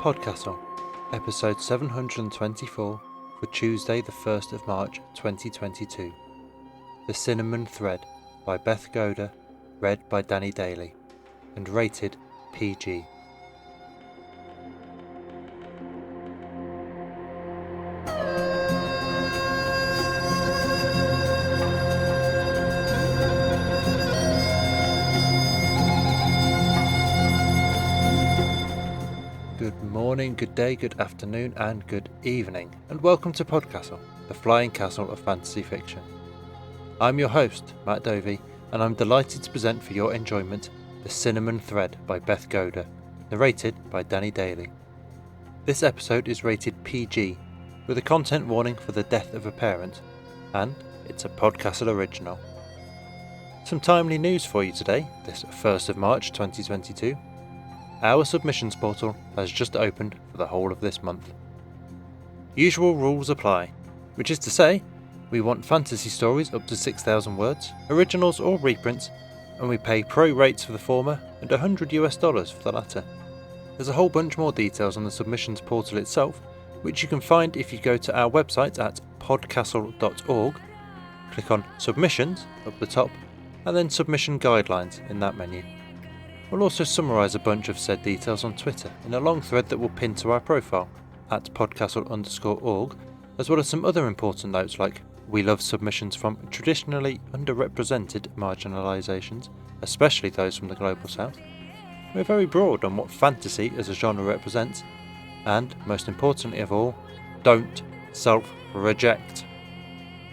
PodCastle, episode 724 for Tuesday the 1st of March 2022. The Cinnamon Thread by Beth Goder, read by Danny Daly, and rated PG. Good morning, good day, good afternoon, and good evening, and welcome to PodCastle, the flying castle of fantasy fiction. I'm your host, Matt Dovey, and I'm delighted to present for your enjoyment The Cinnamon Thread by Beth Goder, narrated by Danny Daly. This episode is rated PG, with a content warning for the death of a parent, and it's a PodCastle original. Some timely news for you today, this 1st of March 2022. Our submissions portal has just opened for the whole of this month. Usual rules apply, which is to say, we want fantasy stories up to 6,000 words, originals or reprints, and we pay pro rates for the former and $100 for the latter. There's a whole bunch more details on the submissions portal itself, which you can find if you go to our website at podcastle.org, click on Submissions up the top, and then Submission Guidelines in that menu. We'll also summarise a bunch of said details on Twitter in a long thread that we'll pin to our profile at podcastle_org, as well as some other important notes like we love submissions from traditionally underrepresented marginalisations, especially those from the Global South. We're very broad on what fantasy as a genre represents, and, most importantly of all, don't self-reject.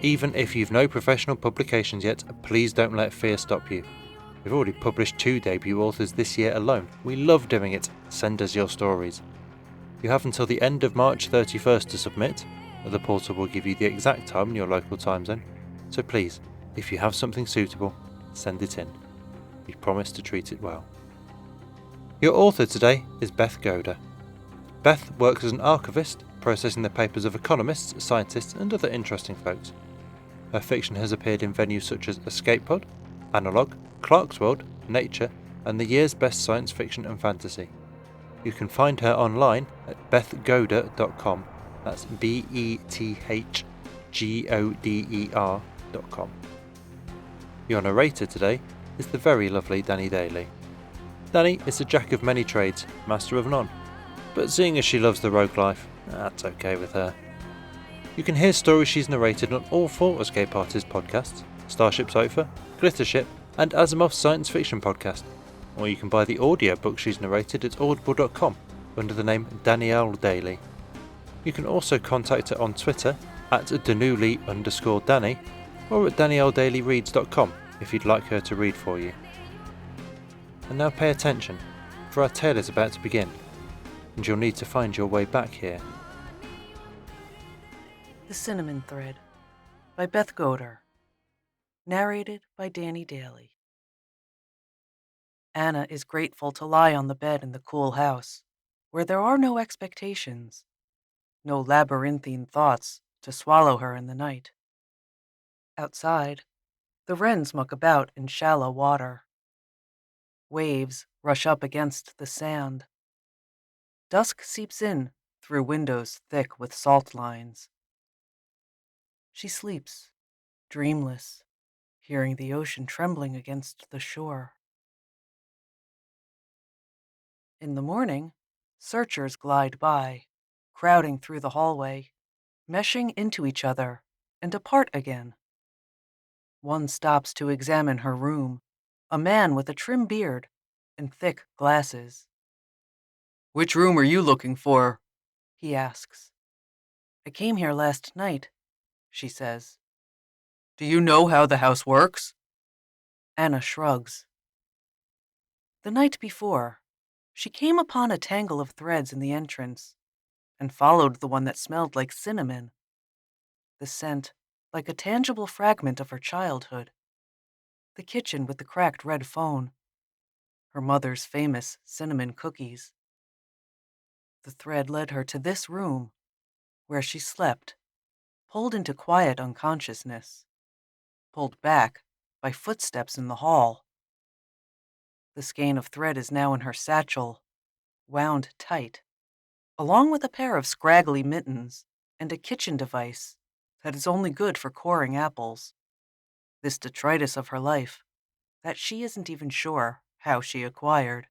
Even if you've no professional publications yet, please don't let fear stop you. We've already published 2 debut authors this year alone. We love doing it. Send us your stories. You have until the end of March 31st to submit. The portal will give you the exact time in your local time zone. So please, if you have something suitable, send it in. We promise to treat it well. Your author today is Beth Goder. Beth works as an archivist, processing the papers of economists, scientists, and other interesting folks. Her fiction has appeared in venues such as Escape Pod, Analog, Clark's World, Nature, and the year's best science fiction and fantasy. You can find her online at bethgoder.com. That's BETHGODER.com. Your narrator today is the very lovely Danny Daly. Danny is a jack of many trades, master of none. But seeing as she loves the rogue life, that's okay with her. You can hear stories she's narrated on all 4 Escape Artists podcasts, Starship Sofa, Glittership, and Asimov's science fiction podcast, or you can buy the audiobook she's narrated at audible.com under the name Danielle Daly. You can also contact her on Twitter at Danuli_Danny or at DanielleDailyReads.com if you'd like her to read for you. And now pay attention, for our tale is about to begin, and you'll need to find your way back here. The Cinnamon Thread by Beth Goder. Narrated by Danny Daly. Anna is grateful to lie on the bed in the cool house, where there are no expectations, no labyrinthine thoughts to swallow her in the night. Outside, the wrens muck about in shallow water. Waves rush up against the sand. Dusk seeps in through windows thick with salt lines. She sleeps, dreamless, hearing the ocean trembling against the shore. In the morning, searchers glide by, crowding through the hallway, meshing into each other and apart again. One stops to examine her room, a man with a trim beard and thick glasses. "Which room are you looking for?" he asks. "I came here last night," she says. "Do you know how the house works?" Anna shrugs. The night before, she came upon a tangle of threads in the entrance and followed the one that smelled like cinnamon. The scent, like a tangible fragment of her childhood. The kitchen with the cracked red phone. Her mother's famous cinnamon cookies. The thread led her to this room, where she slept, pulled into quiet unconsciousness, pulled back by footsteps in the hall. The skein of thread is now in her satchel, wound tight, along with a pair of scraggly mittens and a kitchen device that is only good for coring apples. This detritus of her life that she isn't even sure how she acquired.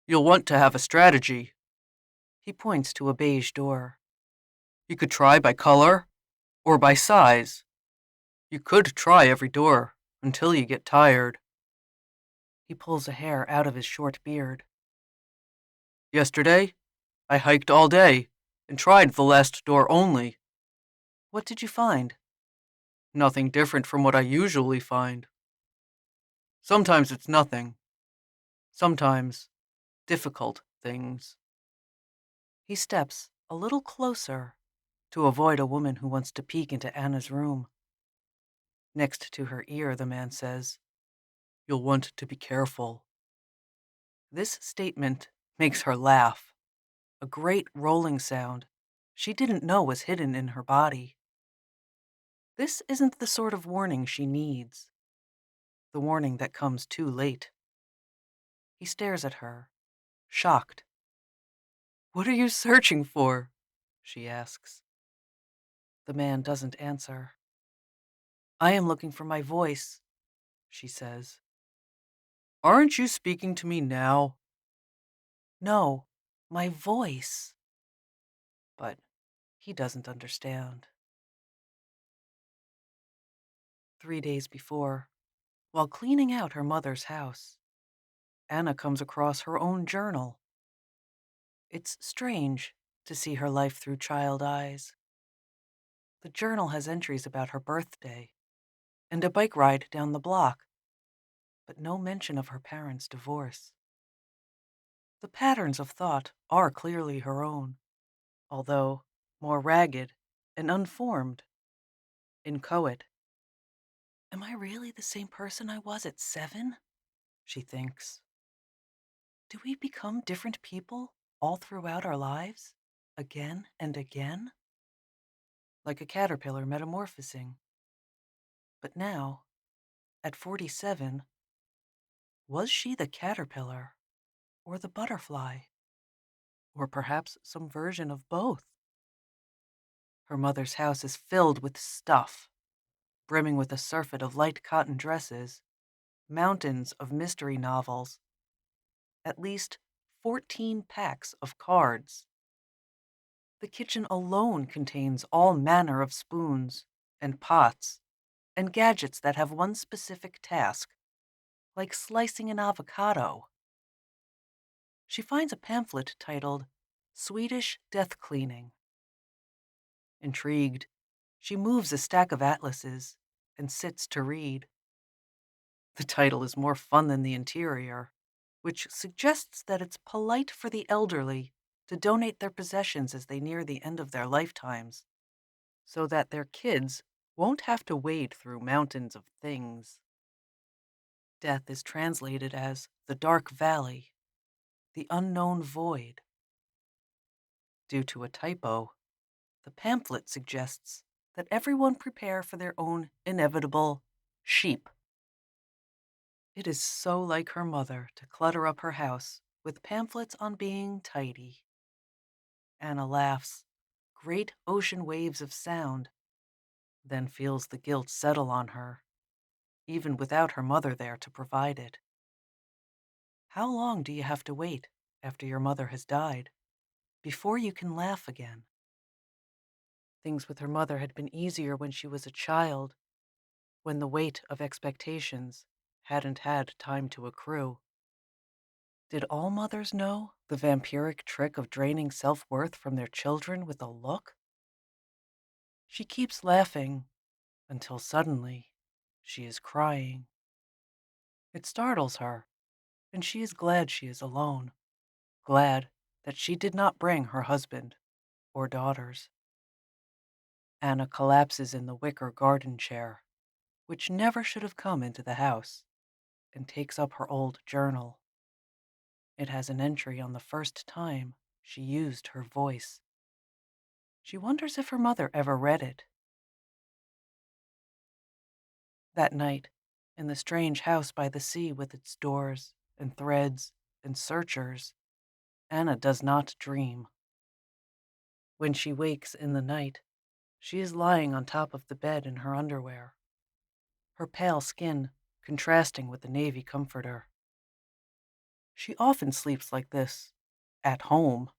You'll want to have a strategy. He points to a beige door. You could try by color or by size. You could try every door until you get tired. He pulls a hair out of his short beard. Yesterday, I hiked all day and tried the last door only. What did you find? Nothing different from what I usually find. Sometimes it's nothing. Sometimes difficult things. He steps a little closer to avoid a woman who wants to peek into Anna's room. Next to her ear, the man says, You'll want to be careful. This statement makes her laugh, a great rolling sound she didn't know was hidden in her body. This isn't the sort of warning she needs, the warning that comes too late. He stares at her, shocked. What are you searching for? She asks. The man doesn't answer. I am looking for my voice, she says. Aren't you speaking to me now? No, my voice. But he doesn't understand. 3 days before, while cleaning out her mother's house, Anna comes across her own journal. It's strange to see her life through child eyes. The journal has entries about her birthday and a bike ride down the block, but no mention of her parents' divorce. The patterns of thought are clearly her own, although more ragged and unformed, inchoate. Am I really the same person I was at 7? She thinks. Do we become different people all throughout our lives, again and again? Like a caterpillar metamorphosing. But now, at 47, was she the caterpillar or the butterfly? Or perhaps some version of both? Her mother's house is filled with stuff, brimming with a surfeit of light cotton dresses, mountains of mystery novels, at least 14 packs of cards. The kitchen alone contains all manner of spoons and pots and gadgets that have one specific task, like slicing an avocado. She finds a pamphlet titled Swedish Death Cleaning. Intrigued, she moves a stack of atlases and sits to read. The title is more fun than the interior, which suggests that it's polite for the elderly to donate their possessions as they near the end of their lifetimes, so that their kids won't have to wade through mountains of things. Death is translated as the dark valley, the unknown void. Due to a typo, the pamphlet suggests that everyone prepare for their own inevitable sheep. It is so like her mother to clutter up her house with pamphlets on being tidy. Anna laughs, great ocean waves of sound, then feels the guilt settle on her, even without her mother there to provide it. How long do you have to wait after your mother has died before you can laugh again? Things with her mother had been easier when she was a child, when the weight of expectations hadn't had time to accrue. Did all mothers know the vampiric trick of draining self-worth from their children with a look? She keeps laughing until suddenly she is crying. It startles her, and she is glad she is alone, glad that she did not bring her husband or daughters. Anna collapses in the wicker garden chair, which never should have come into the house, and takes up her old journal. It has an entry on the first time she used her voice. She wonders if her mother ever read it. That night, in the strange house by the sea with its doors and threads and searchers, Anna does not dream. When she wakes in the night, she is lying on top of the bed in her underwear, her pale skin contrasting with the navy comforter. She often sleeps like this, at home,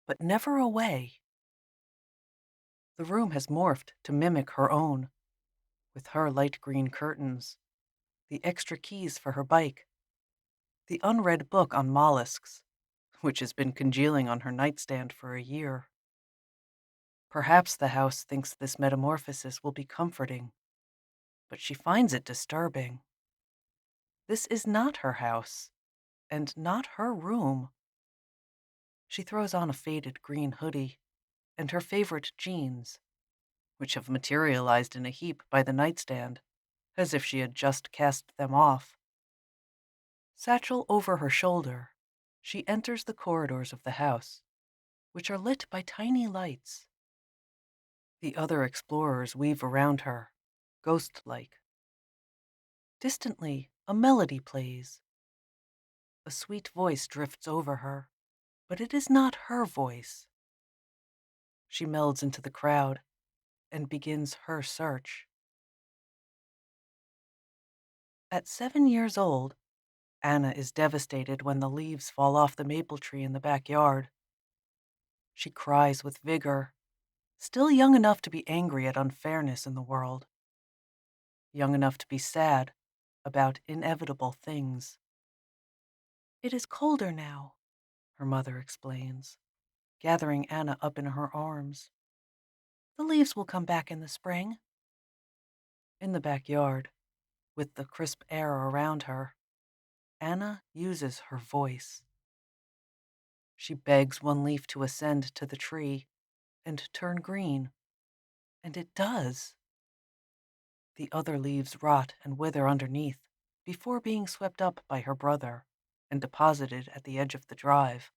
but never away. The room has morphed to mimic her own, with her light green curtains, the extra keys for her bike, the unread book on mollusks, which has been congealing on her nightstand for a year. Perhaps the house thinks this metamorphosis will be comforting, but she finds it disturbing. This is not her house, and not her room. She throws on a faded green hoodie and her favorite jeans, which have materialized in a heap by the nightstand, as if she had just cast them off. Satchel over her shoulder, she enters the corridors of the house, which are lit by tiny lights. The other explorers weave around her, ghost-like. Distantly, a melody plays. A sweet voice drifts over her, but it is not her voice. She melds into the crowd and begins her search. At 7 years old, Anna is devastated when the leaves fall off the maple tree in the backyard. She cries with vigor, still young enough to be angry at unfairness in the world, young enough to be sad about inevitable things. "It is colder now," her mother explains, gathering Anna up in her arms. "The leaves will come back in the spring." In the backyard, with the crisp air around her, Anna uses her voice. She begs one leaf to ascend to the tree and turn green, and it does. The other leaves rot and wither underneath before being swept up by her brother and deposited at the edge of the drive.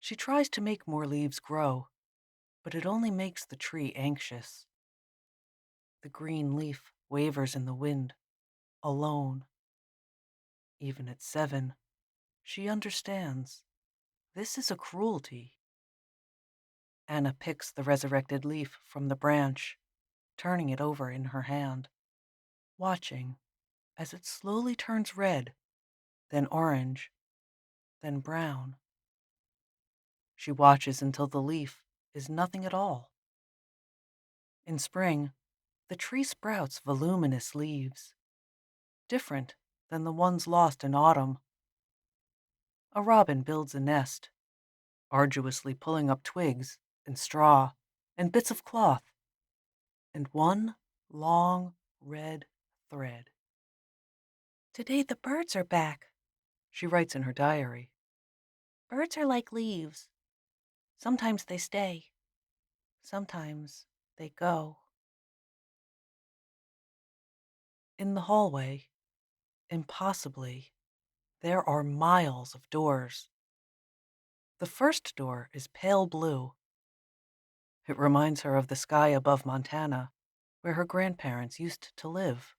She tries to make more leaves grow, but it only makes the tree anxious. The green leaf wavers in the wind, alone. Even at 7, she understands. This is a cruelty. Anna picks the resurrected leaf from the branch, turning it over in her hand, watching as it slowly turns red, then orange, then brown. She watches until the leaf is nothing at all. In spring, the tree sprouts voluminous leaves, different than the ones lost in autumn. A robin builds a nest, arduously pulling up twigs and straw and bits of cloth, and one long red thread. "Today the birds are back," she writes in her diary. "Birds are like leaves. Sometimes they stay. Sometimes they go." In the hallway, impossibly, there are miles of doors. The first door is pale blue. It reminds her of the sky above Montana, where her grandparents used to live.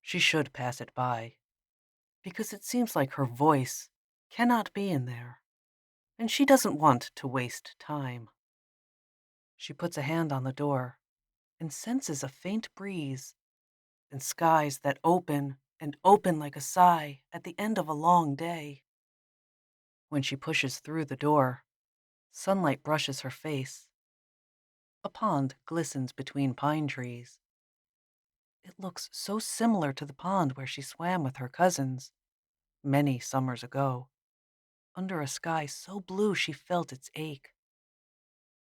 She should pass it by, because it seems like her voice cannot be in there, and she doesn't want to waste time. She puts a hand on the door and senses a faint breeze and skies that open and open like a sigh at the end of a long day. When she pushes through the door, sunlight brushes her face. A pond glistens between pine trees. It looks so similar to the pond where she swam with her cousins many summers ago, under a sky so blue she felt its ache.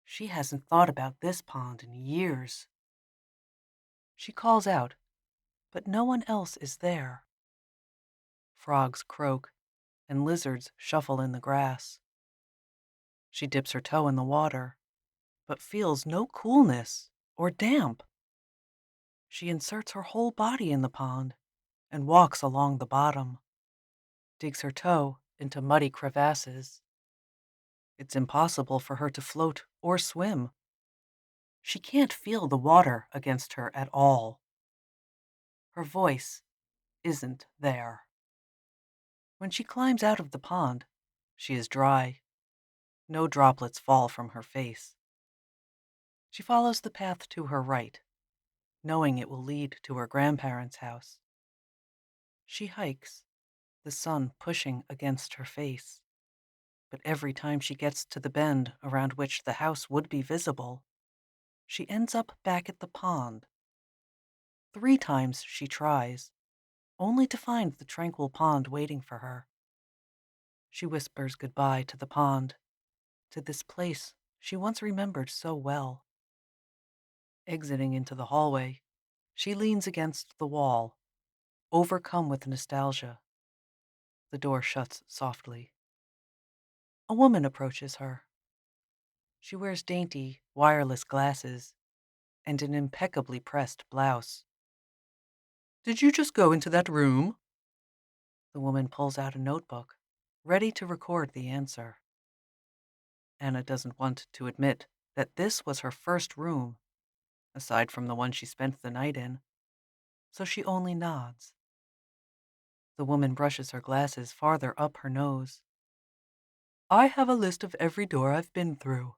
She hasn't thought about this pond in years. She calls out, but no one else is there. Frogs croak and lizards shuffle in the grass. She dips her toe in the water, but feels no coolness or damp. She inserts her whole body in the pond and walks along the bottom, digs her toe into muddy crevasses. It's impossible for her to float or swim. She can't feel the water against her at all. Her voice isn't there. When she climbs out of the pond, She is dry. No droplets fall from her face. She follows the path to her right, knowing it will lead to her grandparents' house. She hikes, the sun pushing against her face. But every time she gets to the bend around which the house would be visible, she ends up back at the pond. 3 times she tries, only to find the tranquil pond waiting for her. She whispers goodbye to the pond, to this place she once remembered so well. Exiting into the hallway, she leans against the wall, overcome with nostalgia. The door shuts softly. A woman approaches her. She wears dainty, wireless glasses and an impeccably pressed blouse. "Did you just go into that room?" The woman pulls out a notebook, ready to record the answer. Anna doesn't want to admit that this was her first room, aside from the one she spent the night in, so she only nods. The woman brushes her glasses farther up her nose. "I have a list of every door I've been through,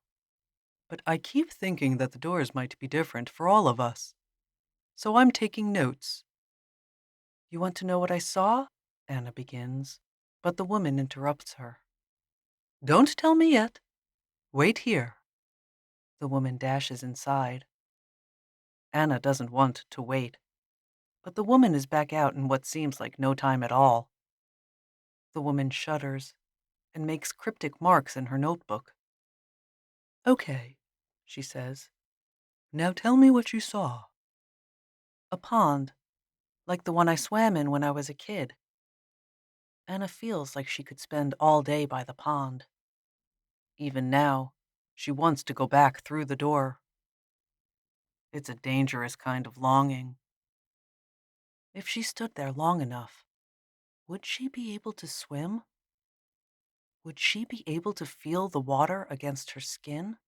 but I keep thinking that the doors might be different for all of us, so I'm taking notes." "You want to know what I saw?" Anna begins, but the woman interrupts her. "Don't tell me yet. Wait here." The woman dashes inside. Anna doesn't want to wait, but the woman is back out in what seems like no time at all. The woman shudders and makes cryptic marks in her notebook. "Okay," she says. "Now tell me what you saw." "A pond, like the one I swam in when I was a kid." Anna feels like she could spend all day by the pond. Even now, she wants to go back through the door. It's a dangerous kind of longing. If she stood there long enough, would she be able to swim? Would she be able to feel the water against her skin?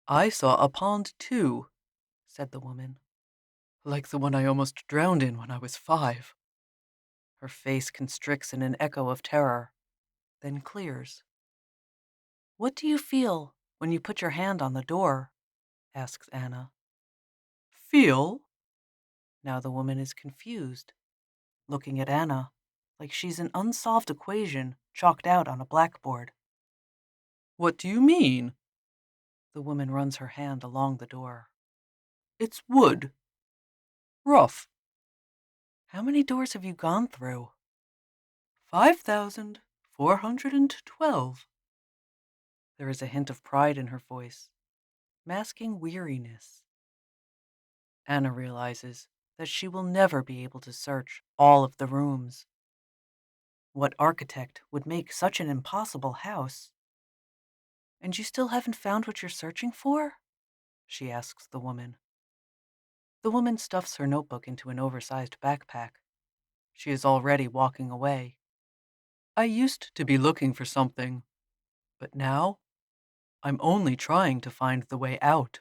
"I saw a pond too," said the woman. "Like the one I almost drowned in when I was 5. Her face constricts in an echo of terror, then clears. "What do you feel when you put your hand on the door?" asks Anna. "Feel?" Now the woman is confused, looking at Anna like she's an unsolved equation chalked out on a blackboard. "What do you mean?" The woman runs her hand along the door. "It's wood. Rough." "How many doors have you gone through?" 5,412. There is a hint of pride in her voice, masking weariness. Anna realizes that she will never be able to search all of the rooms. What architect would make such an impossible house? "And you still haven't found what you're searching for?" she asks the woman. The woman stuffs her notebook into an oversized backpack. She is already walking away. "I used to be looking for something, but now I'm only trying to find the way out."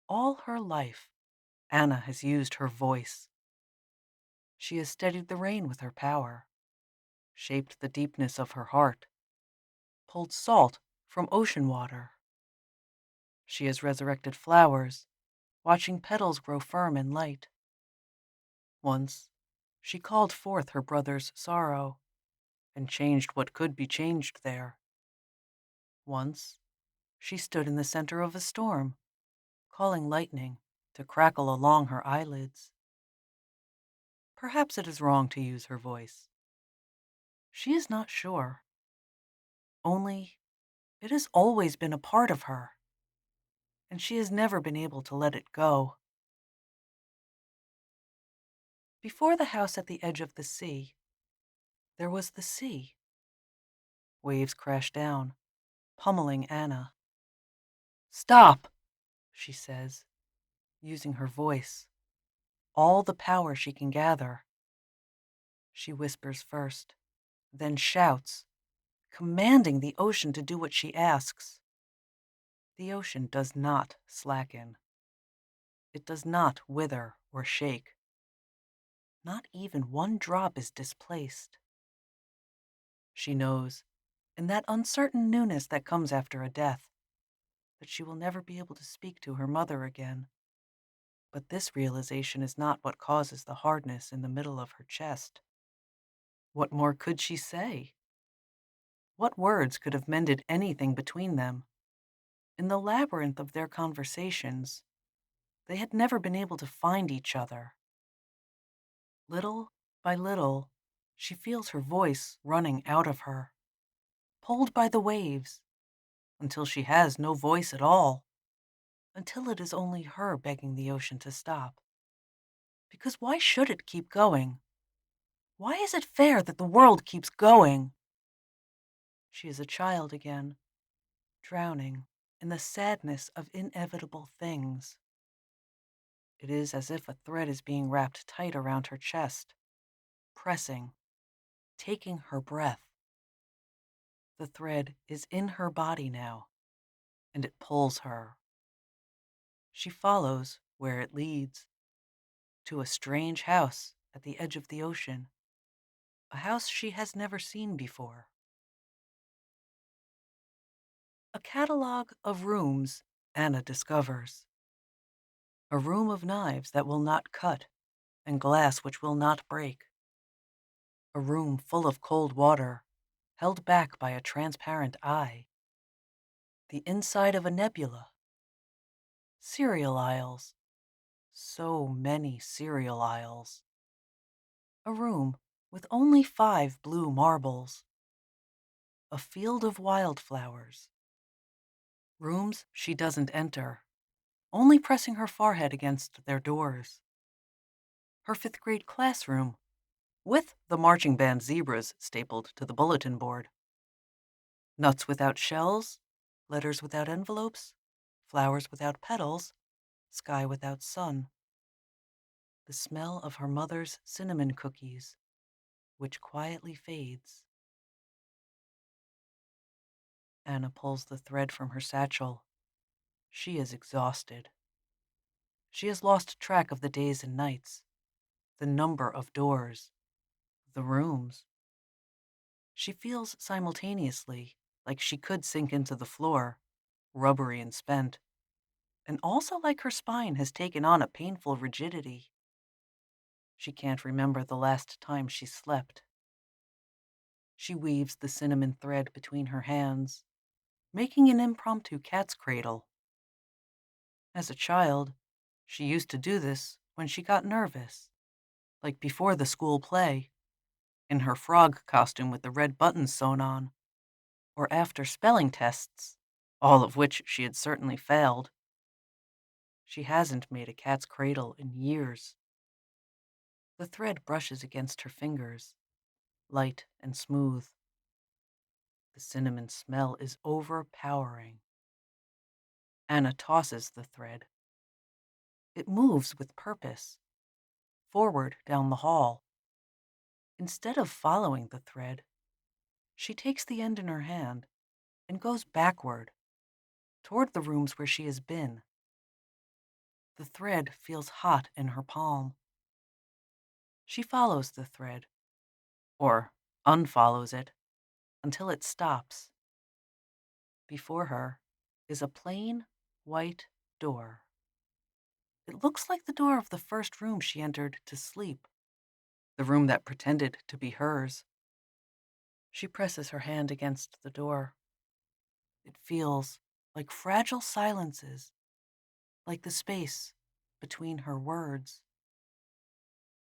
All her life, Anna has used her voice. She has steadied the rain with her power, shaped the deepness of her heart, pulled salt from ocean water. She has resurrected flowers, watching petals grow firm and light. Once, she called forth her brother's sorrow and changed what could be changed there. Once, she stood in the center of a storm, calling lightning to crackle along her eyelids. Perhaps it is wrong to use her voice. She is not sure. Only, it has always been a part of her, and she has never been able to let it go. Before the house at the edge of the sea, there was the sea. Waves crashed down, pummeling Anna. "Stop," she says, using her voice, all the power she can gather. She whispers first, then shouts, commanding the ocean to do what she asks. The ocean does not slacken. It does not wither or shake. Not even one drop is displaced. She knows, in that uncertain newness that comes after a death, that she will never be able to speak to her mother again. But this realization is not what causes the hardness in the middle of her chest. What more could she say? What words could have mended anything between them? In the labyrinth of their conversations, they had never been able to find each other. Little by little, she feels her voice running out of her, pulled by the waves, until she has no voice at all, until it is only her begging the ocean to stop. Because why should it keep going? Why is it fair that the world keeps going? She is a child again, drowning in the sadness of inevitable things. It is as if a thread is being wrapped tight around her chest, pressing, taking her breath. The thread is in her body now, and it pulls her. She follows where it leads, to a strange house at the edge of the ocean, a house she has never seen before. A catalog of rooms Anna discovers. A room of knives that will not cut and glass which will not break. A room full of cold water, held back by a transparent eye. The inside of a nebula. Cereal aisles. So many cereal aisles. A room with only 5 blue marbles. A field of wildflowers. Rooms she doesn't enter, only pressing her forehead against their doors. Her 5th grade classroom, with the marching band zebras stapled to the bulletin board. Nuts without shells, letters without envelopes, flowers without petals, sky without sun. The smell of her mother's cinnamon cookies, which quietly fades. Anna pulls the thread from her satchel. She is exhausted. She has lost track of the days and nights, the number of doors, the rooms. She feels simultaneously like she could sink into the floor, rubbery and spent, and also like her spine has taken on a painful rigidity. She can't remember the last time she slept. She weaves the cinnamon thread between her hands, making an impromptu cat's cradle. As a child, she used to do this when she got nervous, like before the school play, in her frog costume with the red buttons sewn on, or after spelling tests, all of which she had certainly failed. She hasn't made a cat's cradle in years. The thread brushes against her fingers, light and smooth. The cinnamon smell is overpowering. Anna tosses the thread. It moves with purpose, forward down the hall. Instead of following the thread, she takes the end in her hand and goes backward, toward the rooms where she has been. The thread feels hot in her palm. She follows the thread, or unfollows it, until it stops. Before her is a plain, white door. It looks like the door of the first room she entered to sleep, the room that pretended to be hers. She presses her hand against the door. It feels like fragile silences, like the space between her words.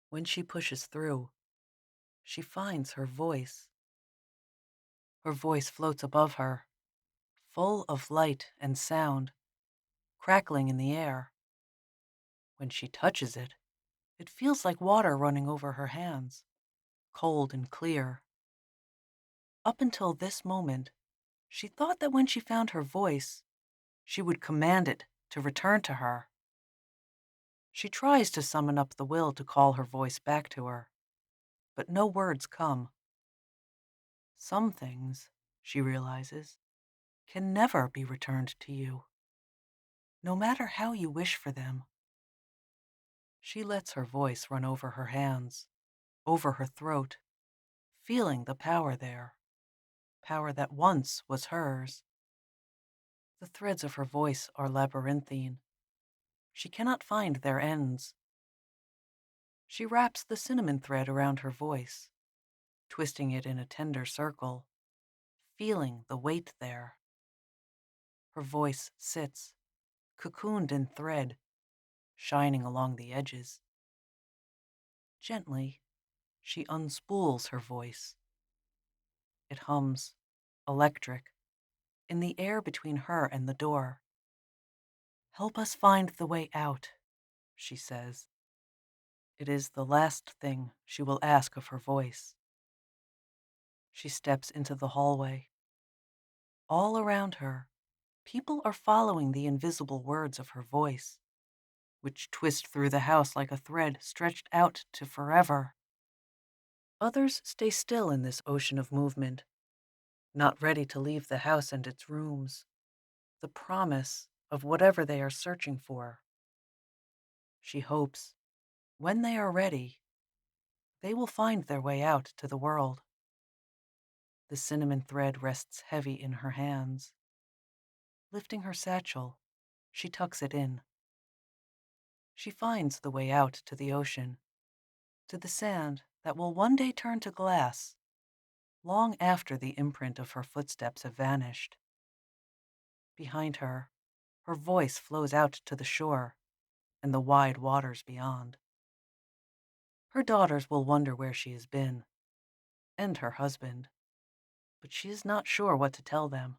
When she pushes through, she finds her voice. Her voice floats above her, full of light and sound, crackling in the air. When she touches it, it feels like water running over her hands, cold and clear. Up until this moment, she thought that when she found her voice, she would command it to return to her. She tries to summon up the will to call her voice back to her, but no words come. Some things, she realizes, can never be returned to you, no matter how you wish for them. She lets her voice run over her hands, over her throat, feeling the power there. power that once was hers. The threads of her voice are labyrinthine. She cannot find their ends. She wraps the cinnamon thread around her voice, twisting it in a tender circle, feeling the weight there. Her voice sits, cocooned in thread, shining along the edges. Gently, she unspools her voice. It hums, electric, in the air between her and the door. "Help us find the way out," she says. It is the last thing she will ask of her voice. She steps into the hallway. All around her, people are following the invisible words of her voice, which twist through the house like a thread stretched out to forever. Others stay still in this ocean of movement, not ready to leave the house and its rooms, the promise of whatever they are searching for. She hopes, when they are ready, they will find their way out to the world. The cinnamon thread rests heavy in her hands. Lifting her satchel, she tucks it in. She finds the way out to the ocean, to the sand that will one day turn to glass, long after the imprint of her footsteps have vanished. Behind her, her voice flows out to the shore and the wide waters beyond. Her daughters will wonder where she has been, and her husband, but she is not sure what to tell them.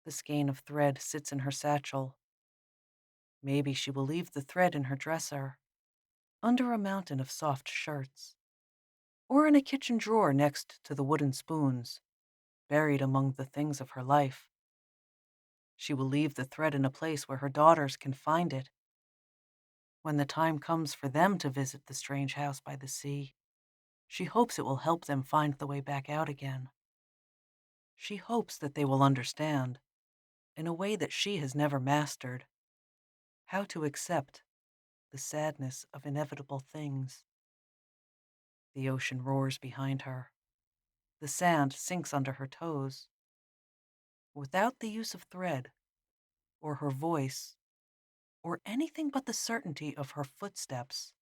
The skein of thread sits in her satchel. Maybe she will leave the thread in her dresser, under a mountain of soft shirts, or in a kitchen drawer next to the wooden spoons, buried among the things of her life. She will leave the thread in a place where her daughters can find it. When the time comes for them to visit the strange house by the sea, she hopes it will help them find the way back out again. She hopes that they will understand, in a way that she has never mastered, how to accept the sadness of inevitable things. The ocean roars behind her. The sand sinks under her toes. Without the use of thread, or her voice, or anything but the certainty of her footsteps,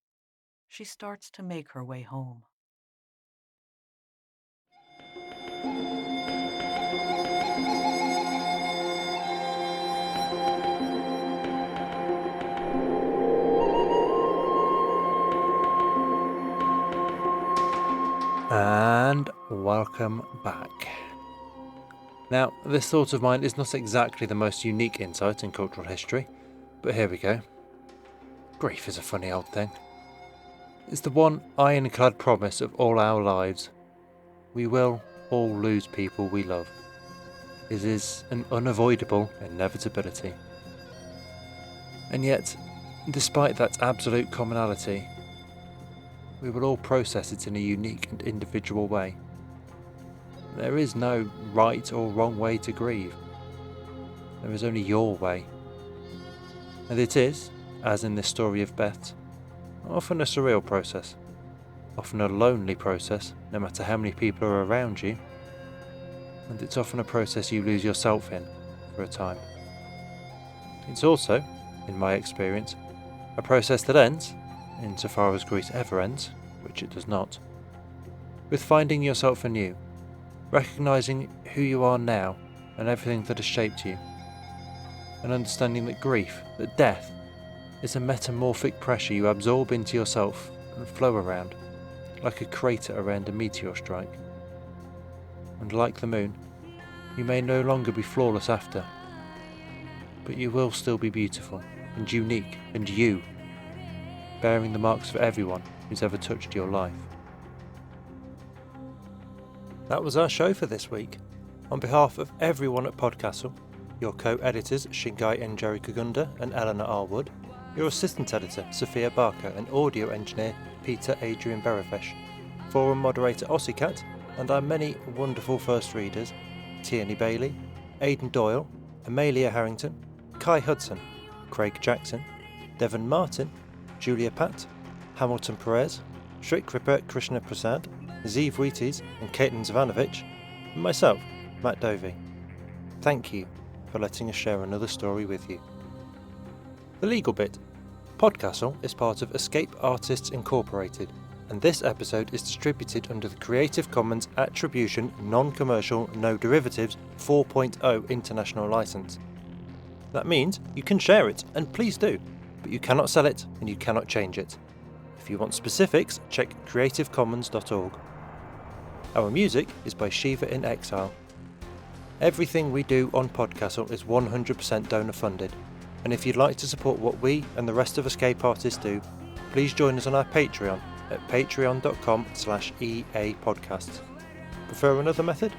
she starts to make her way home. And welcome back. Now, this thought of mine is not exactly the most unique insight in cultural history, but here we go. Grief is a funny old thing. It's the one ironclad promise of all our lives. We will all lose people we love. It is an unavoidable inevitability. And yet, despite that absolute commonality, we will all process it in a unique and individual way. There is no right or wrong way to grieve. There is only your way. And it is, as in this story of Beth, often a surreal process, often a lonely process, no matter how many people are around you, and it's often a process you lose yourself in for a time. It's also, in my experience, a process that ends, insofar as grief ever ends, which it does not, with finding yourself anew, recognising who you are now and everything that has shaped you, and understanding that grief, that death, is a metamorphic pressure you absorb into yourself and flow around, like a crater around a meteor strike. And like the moon, you may no longer be flawless after, but you will still be beautiful and unique and you, bearing the marks of everyone who's ever touched your life. That was our show for this week. On behalf of everyone at PodCastle, your co-editors Shingai Njeri Kagunda and Eleanor R. Wood, your assistant editor Sophia Barker and audio engineer Peter Adrian Berefesh, forum moderator Ossicat, and our many wonderful first readers Tierney Bailey, Aidan Doyle, Amelia Harrington, Kai Hudson, Craig Jackson, Devon Martin, Julia Patt, Hamilton Perez, Shrikripa Krishna Prasad, Zeev Wheaties and Caitlin Zvanovich, and myself, Matt Dovey. Thank you for letting us share another story with you. The legal bit. PodCastle is part of Escape Artists Incorporated, and this episode is distributed under the Creative Commons Attribution Non-Commercial No Derivatives 4.0 International License. That means you can share it, and please do, but you cannot sell it and you cannot change it. If you want specifics, check creativecommons.org. Our music is by Shiva in Exile. Everything we do on PodCastle is 100% donor funded, and if you'd like to support what we and the rest of Escape Artists do, please join us on our Patreon at patreon.com/EAPodcasts. Prefer another method?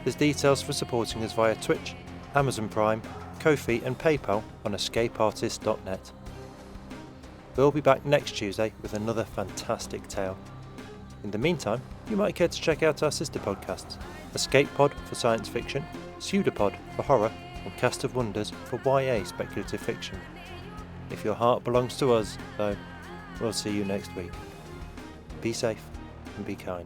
There's details for supporting us via Twitch, Amazon Prime, Ko-fi and PayPal on escapeartist.net. We'll be back next Tuesday with another fantastic tale. In the meantime, you might care to check out our sister podcasts, Escape Pod for science fiction, Pseudopod for horror, and Cast of Wonders for YA speculative fiction. If your heart belongs to us, though, we'll see you next week. Be safe and be kind.